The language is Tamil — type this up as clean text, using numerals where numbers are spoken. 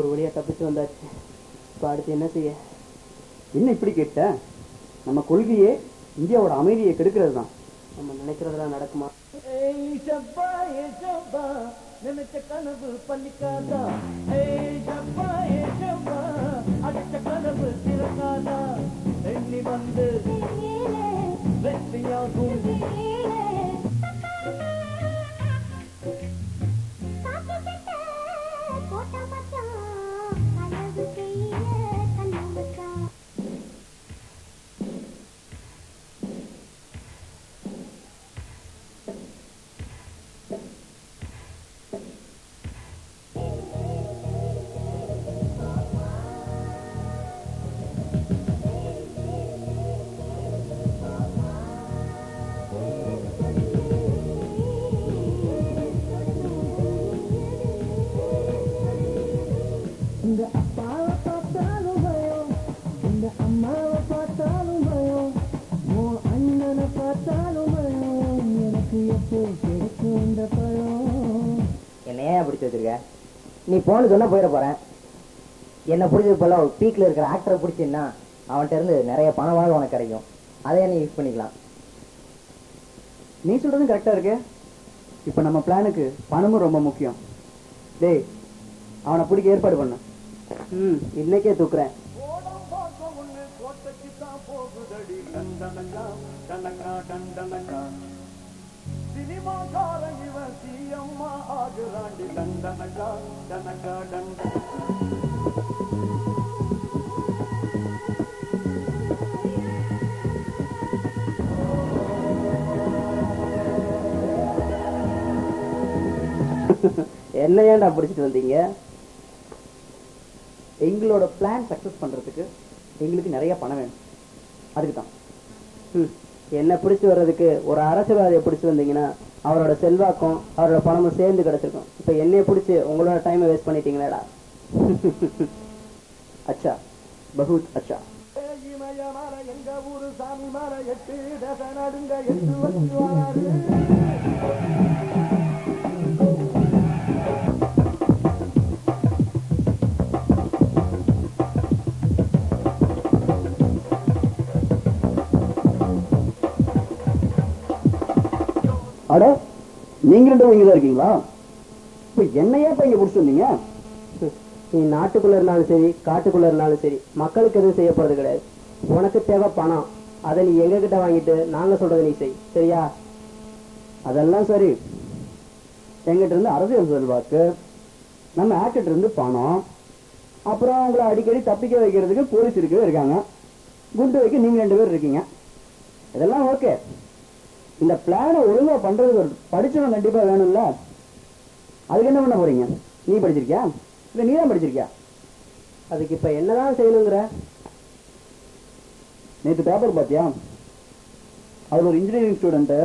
ஒரு வழியா தப்பிச்சு வந்தாச்சு. இப்போ அடுத்து என்ன செய்ய? என்ன இப்படி கேட்ட? நம்ம கொள்கையே இந்தியாவோட அமைதியை கெடுக்கிறது தான். நம்ம நினைக்கிறதெல்லாம் நடக்குமா? நினைச்ச கனவு பள்ளிக்காதா, அடிச்ச கனவு திறக்காதா, எண்ணி வந்து வெற்றியாகும். நீ போன்னு சொன்னா போயிட போறேன். என்ன பிடிச்சது போல பீக்ல இருக்கிற ஆக்டரை பிடிச்சின்னா அவன்கிட்ட இருந்து நிறைய பணமாக உனக்கு கிடைக்கும். அதையே நீ யூஸ் பண்ணிக்கலாம். நீ சொல்றதும் கரெக்டா இருக்கு. இப்ப நம்ம பிளானுக்கு பணமும் ரொம்ப முக்கியம். டேய், அவனை பிடிக்க ஏற்பாடு பண்ண. இன்னைக்கே தூக்குறேன். சினிமாக்காரன் இவன் சீயம்மா ஆகுறாண்டி தண்டனக்கா தனக்கா தண்ட. என்ன ஏன்டா பிடிச்சிட்டு வந்தீங்க? எங்களோட பிளான் சக்சஸ் பண்றதுக்கு எங்களுக்கு நிறைய பணம் வேணும். அதுக்கு தான். என்ன பிடிச்சி வர்றதுக்கு ஒரு அரசியல்வாதியை பிடிச்சி வந்தீங்கன்னா அவரோட செல்வாக்கும் அவரோட பணமும் சேர்ந்து கிடைச்சிருக்கும். இப்போ என்னைய பிடிச்சி உங்களோட டைமை வேஸ்ட் பண்ணிட்டீங்களேடா. அச்சா, பகுத் அச்சா. எங்க ஊரு சாமி மாற 8 தசை நடுங்க 8 வச்சு வராரு. அட, நீங்க ரெண்டு இங்கதான் இருக்கீங்களா? இப்ப என்னையே இப்ப இங்க பிடிச்சி வந்தீங்க? நீ நாட்டுக்குள்ள இருந்தாலும் சரி காட்டுக்குள்ள இருந்தாலும் சரி மக்களுக்கு எதுவும் செய்ய போறது கிடையாது. உனக்கு தேவை பணம். அதை நீ எங்க கிட்ட வாங்கிட்டு நாங்க சொல்றதை நீ செய். சரியா? அதெல்லாம் சரி. எங்கிட்ட இருந்து அரசியல் செல்வாக்கு, நம்ம ஆக்டர் இருந்து பணம், அப்புறம் உங்களை அடிக்கடி தப்பிக்க வைக்கிறதுக்கு போலீஸ் இருக்காங்க, குண்டு வைக்க நீங்க 2 பேர் இருக்கீங்க. இதெல்லாம் ஓகே. இந்த பிளானை ஒழுங்கா பண்றது படிச்சவன் கண்டிப்பா வேணும்ல. அதுக்கு என்ன பண்ண போறீங்க? நீ படிச்சிருக்கியா இல்ல நீ தான் படிச்சிருக்கியா? அதுக்கு இப்ப என்னதான் செய்யணுங்கிற? நேற்று பேப்பர் பாத்தியா? அதுல ஒரு இன்ஜினியரிங் ஸ்டூடெண்ட்